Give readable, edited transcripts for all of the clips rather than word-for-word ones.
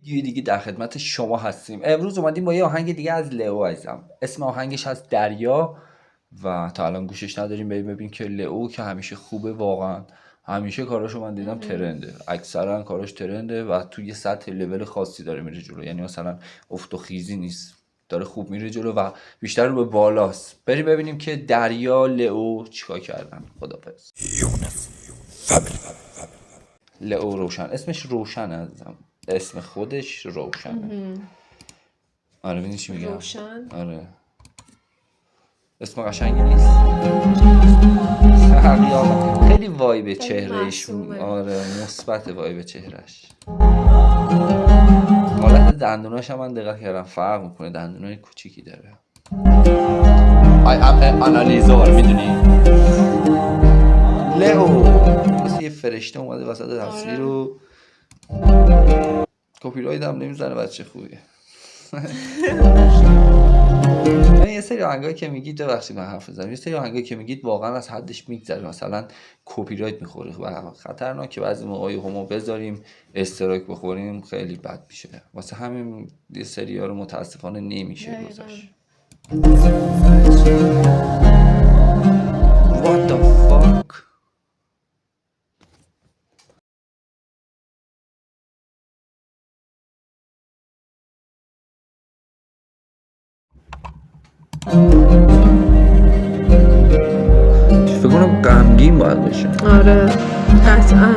یه دیگه در خدمت شما هستیم. امروز اومدیم با یه آهنگ دیگه از لئو عزیزم. اسم آهنگش هست دریا و تا الان گوشش نداریم. ببین که لئو که همیشه خوبه، واقعا همیشه کاراشو من دیدم ترنده، اکثرا کاراش ترنده و توی سطح لول خاصی داره میره جلو. یعنی مثلا افت و خیزی نیست، داره خوب میره جلو و بیشتر رو به بالاست. بریم ببینیم که دریا لئو چیکار کردن. خدافظ. لئو روشن، اسمش روشن عزیزم، اسم خودش روشنه. آره ببین چی میگم. روشن. آره اسم قشنگی نیست. خیلی وایب چهرهش، آره مثبت وایب چهرهش. حالت دندوناش هم من دقت کردم فرق میکنه، دندونای کوچیکی داره. آنالیزور میدونی لئو مثل یه فرشته اومده وسط تصویر و کپی رایت هم نمیزنه. بچه خوبیه. یه سری آهنگایی که میگید، ببخشید من حرف بزنم، یه سری آهنگایی که میگید واقعا از حدش میگذره، مثلا کپی رایت میخوره و خطرناکه. بعضی موقعی همو بذاریم استرایک بخوریم خیلی بد میشه. واسه همین یه سری‌ها رو متاسفانه نمیشه گذاشت. What the fuck. فکر کنم غمگین باید باشه. آره قطعا.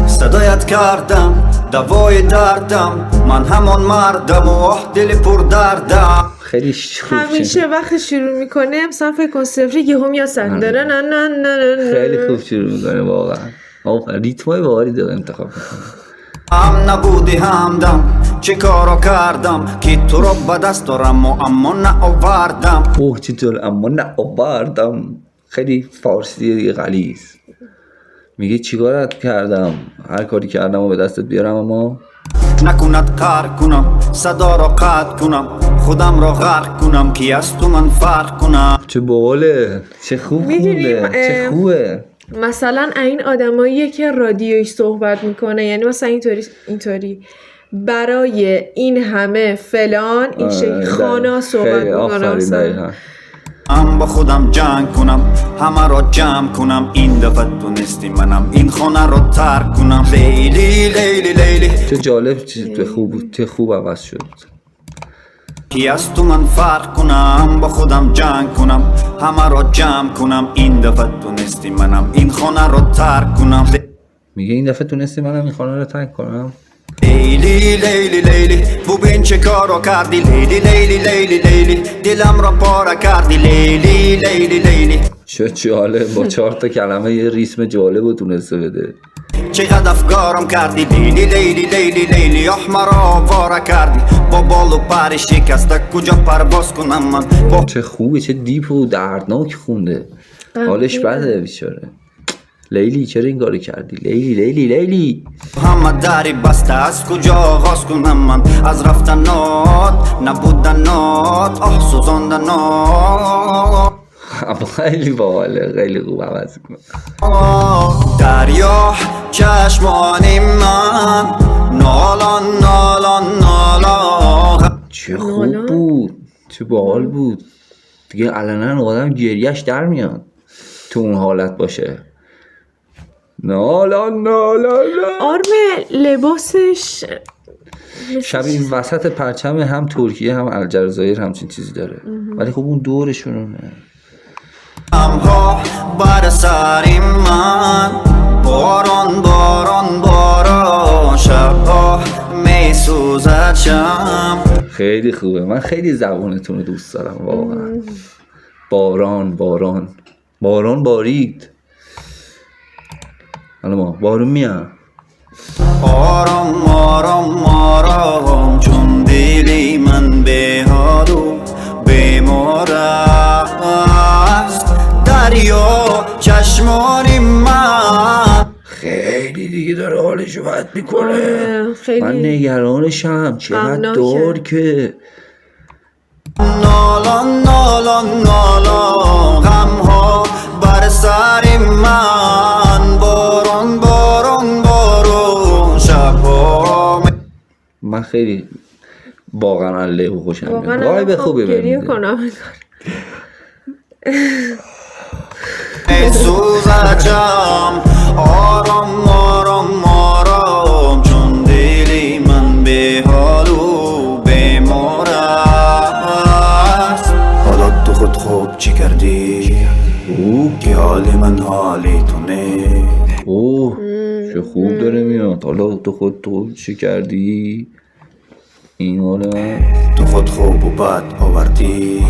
صدایت کردم دوای دردم، من همون مردم و دل پر دردم. خیلی خوب همیشه وقت شروع میکنه مثلا فکر کن صفری یهو میاد سندره نه نه نه. خیلی خوب شروع میکنه واقعا. ریتمای باحالی داره انتخاب میکنه. هم نبودی همدم چه کارو کردم که تو رو به دست دارم و اما نه آوردم. اوه چطور اما نه آوردم. خیلی فارسی غلیظ. میگه چیکارت کردم، هر کاری کردم و به دستت بیارم اما نکند کار کنم، صدا رو قطع کنم، خودم رو غرق کنم که از تو من فرق کنم. چه باحاله، چه خوب خونده، چه خوبه. مثلا این آدماییه که رادیویی صحبت میکنه، یعنی مثلا اینطوری برای این همه فلان این شکل خانا صحبت میکنه. با خودم جنگ کنم، همه رو جمع کنم، این دفعه تونستی منم این خانه رو ترک کنم. لیلی لیلی لیلی چه جالب، چه خوب عوض شد. کی از تو من فرق کنم، با خودم جنگ کنم، همه رو جمع کنم، این دفعه تونستی منم این خانه رو ترک کنم. میگه این دفعه تونستی منم این خانه رو ترک کنم. لیلی لیلی لیلی ببین چه کارو کردی، لیلی لیلی لیلی لیلی دلم را پاره کردی، لیلی لیلی لیلی. چه جالب، با 4 تا کلمه یه ریتم جالب رو تونسته بده. چقدر افکارم کردی، لیلی لیلی لیلی لیلی احمر آواره کردی، با بال و پر شکسته کجا پرواز کنم من. چه خوبه، چه دیپ و دردناک خونده. حالش بده بیچاره. لیلی چرا این کارو کردی، لیلی لیلی لیلی. همه دری بسته از کجا آغاز کنم من، از رفتنات نبودنات آه سوزاندنات. خیلی باحاله، خیلی خوب عوض کنه. دریا چشمانی من نالان نالان نالان. چه خوب بود، چه باحال بود. دیگه علنا آدم گریهش در میاد تو اون حالت باشه. نالان نالان. آرمه لباسش شب این وسط پرچم هم ترکیه هم الجزایر همچین چیزی داره، ولی خب اون دورشونه. امها بر سر من باران باران باران، شبها می سوزد شم. خیلی خوبه، من خیلی زبانتون رو دوست دارم واقعا. باران باران باران بارید. حالا ما بارون میاد. آرام آرام آرام چون دلی من به حال و بیمار است، دریا چشمان من. خیلی دیگه داره حالشو بد میکنه. خیلی من نگرانشم چقدر دار که نالان نالان نالان غمها بر سر من، باران باران باران شبها. من من خیلی واقعا لئو خوشم میاد. واقعا وایب خوبی گریه بده. کنم سوزجم آرام آرام آرام چون دلی من به حال و بیمار است. حالا تو خود خوب چی کردی که حال من حالی تو نه. اوه چه خوب داره میاد. حالا تو خود تو چی کردی؟ این حالا تو خود خوب و بد آوردی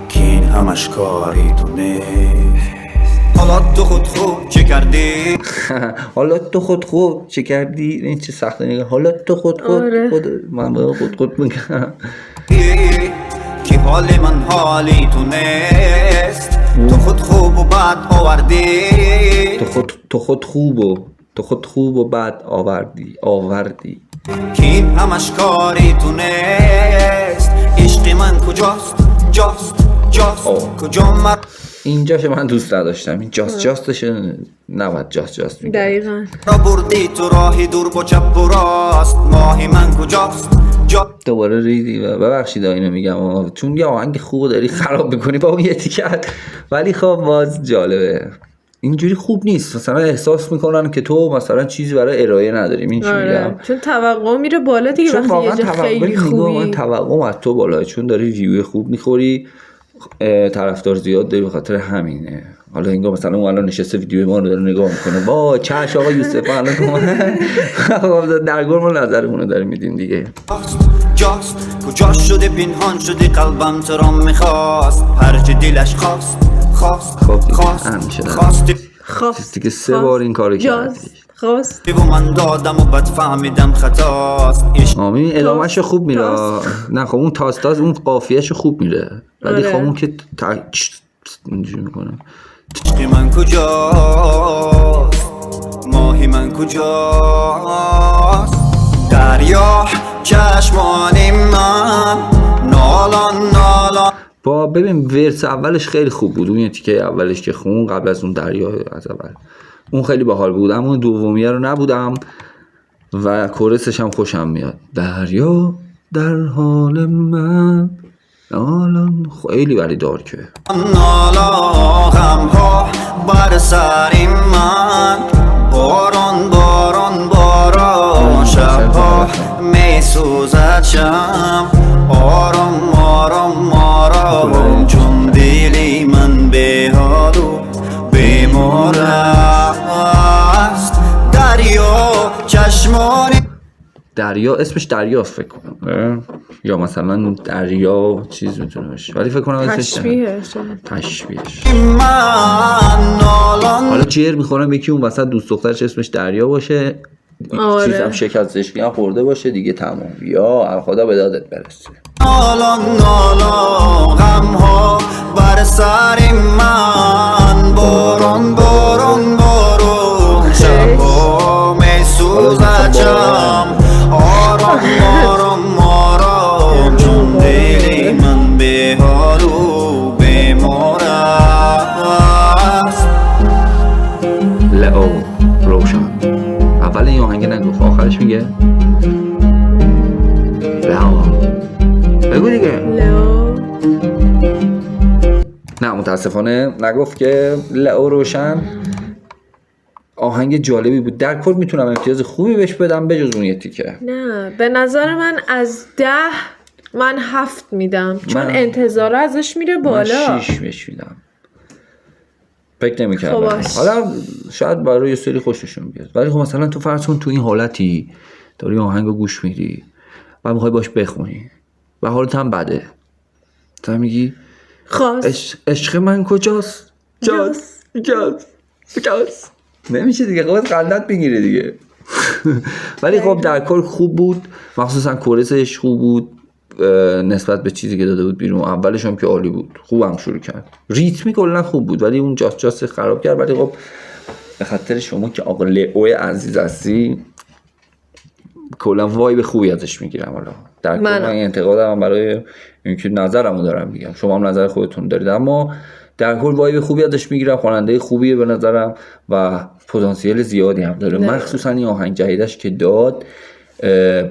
که این همش کاری تو نه. حالا تو خود خوب چه کردی حالا تو خود خوب چه کردی؟ این چه سخته نگه. حالا تو خود آره. من با خود میگم که حال من حالی تو نیست. تو خود خوب و بد آوردی تو خود خوب و بد آوردی که این همش کاری تو نیست. عشق من کجاست جاست کجا من اینجاش من دوست نداشتم. این جاستش نباید جاست میگم. دقیقاً را بردی تو راهی دور با چپ و راست. ماهی من کجاست دوباره ریدی و ببخشید اینو میگم چون یه آهنگ خوب داری خراب میکنی با اون یه تیکت. ولی خب باز جالبه. اینجوری خوب نیست. مثلا احساس میکنن که تو مثلا چیزی برای ارائه نداریم. این چی میگم؟ چون توقع میره بالا دیگه. چون وقتی واقعا یه جا خیلی خوبی من توقعم از تو بالاه، چون داری ویو خوب میخوری، طرفدار زیاد داری، به خاطر همینه. حالا اینگاه مثلا اون الان نشسته ویدیو ما رو داره نگاه میکنه با چش آقا یوسف الان درگور ما نظرمون داره میدیم دیگه. جاست کجا شده پنهان شده قلبم تو را میخواست. هر چه دلش خواست خب دیگه خواستی دیگه 3 بار این کارو کردی خواست و من دادم و بد فهمیدم خطاست. آمین ادامهشو خوب میره. نه خب اون تاست اون قافیهشو خوب میره، ولی خب اون که اینجوری میکنه. عشق من کجاست ماهی من کجاست. دریا چشمانی من نالان با ببین ورس اولش خیلی خوب بود. اون یه تیکه اولش که خون قبل از اون دریا از اول اون خیلی باحال بود، اما اون دومیه رو نبودم و کورسش هم خوشم میاد. دریا در حال من نالان خیلی ولی دارکه. نالا غم ها بر سر من باران باران باران شبها می سوزد شم آرام آرام آرام چون دلی من به حال و بیمار است. دریا چشمانی دریا اسمش دریاست فکر کنم، یا مثلا دریا چیز میتونه باشه، ولی فکر کنم اسمش تشبیهش. من نالان حالا جر میخورم یکی اون وسط دوست دخترش اسمش دریا باشه، چیزم شکست عشقی هم خورده باشه دیگه تمام. یا خدا به دادت برسه. نالان نالان غم ها بر سر من باران باران باران شبها می سوزد شم آرام آرام آرام چون دلی من به حال و بیمار است. لئو روشن اول این آهنگ نگفت آخرش میگه لئو. بگو دیگه. لئو نه متاسفانه نگفت که لئو روشن. آهنگ جالبی بود. در کل میتونم امتیاز خوبی بهش بدم بجز اون یه تیکه. نه به نظر من از 10 من 7 میدم، چون انتظار ازش میره بالا. من 6 بهش میدم. فکر نمی‌کردم. خب حالا شاید برای یه سری خوششون بیاد، ولی خب مثلا تو فرض کن تو این حالتی داری آهنگو گوش میدی و میخوای باش بخونی و حالت هم بده، تو میگی عشق من کجاست؟ جاست نمیشه دیگه، خودت قلت بگیره دیگه. ولی خب در کل خوب بود، مخصوصا کورسش خوب بود نسبت به چیزی که داده بود بیرون. اولش هم که عالی بود، خوبم شروع کرد، ریتمی کلا خوب بود، ولی اون جاست خراب کرد. ولی خب به خاطر شما که آقا لئو عزیز هستی کلا وایب خوبی ازش میگیرم. حالا در کل من انتقادم برای اینکه نظرمو دارم میگم، شما هم نظر خودتون دارید، اما در کل وایب خوبی ازش میگیرم. خواننده خوبیه به نظرم و پتانسیل زیادی هم داره. مخصوصا این آهنگ جدیدش که داد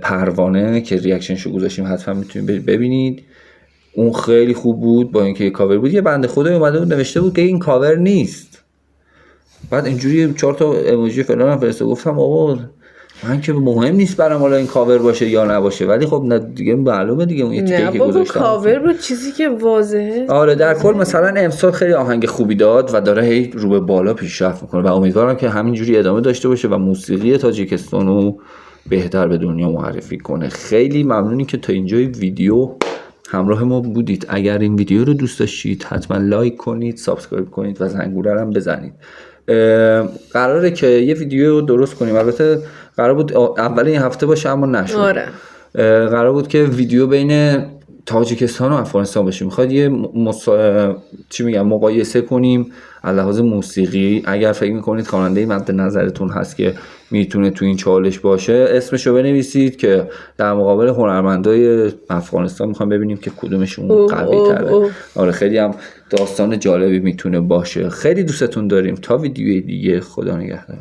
پروانه که ریاکشنشو گذاشتیم حتما میتونید ببینید. اون خیلی خوب بود با اینکه یه کاور بود. یه بنده خدایی اومده بود نوشته بود که این کاور نیست، بعد اینجوری 4 تا ایموجی فلان فرستاد. گفتم آقا من که مهم نیست برام حالا این کاور باشه یا نباشه، ولی خب نه دیگه معلومه دیگه اون یه تیکه که گذاشتم کاور بود چیزی که واضحه. آره در کل مثلا امسال خیلی آهنگ خوبی داد و داره هی رو به بالا پیشرفت میکنه و امیدوارم که همینجوری ادامه داشته باشه و موسیقی تاجیکستان رو بهتر به دنیا معرفی کنه. خیلی ممنونی که تا اینجای ویدیو همراه ما بودید. اگر این ویدیو رو دوست داشتید حتما لایک کنید، سابسکرایب کنید و زنگوله رو هم بزنید. قراره که یه ویدیو درست کنیم، البته قرار بود اول این هفته باشه اما نشد. آره. قرار بود که ویدیو بین تاجیکستان و افغانستان باشه. میخواد یه مقایسه کنیم از لحاظ موسیقی. اگر فکر میکنید خواننده مد نظرتون هست که میتونه تو این چالش باشه اسمشو بنویسید که در مقابل هنرمندای افغانستان میخوام ببینیم که کدومشون قوی تره. آره خیلی هم داستان جالبی میتونه باشه. خیلی دوستتون داریم. تا ویدیوی دیگه، خدا نگهدار.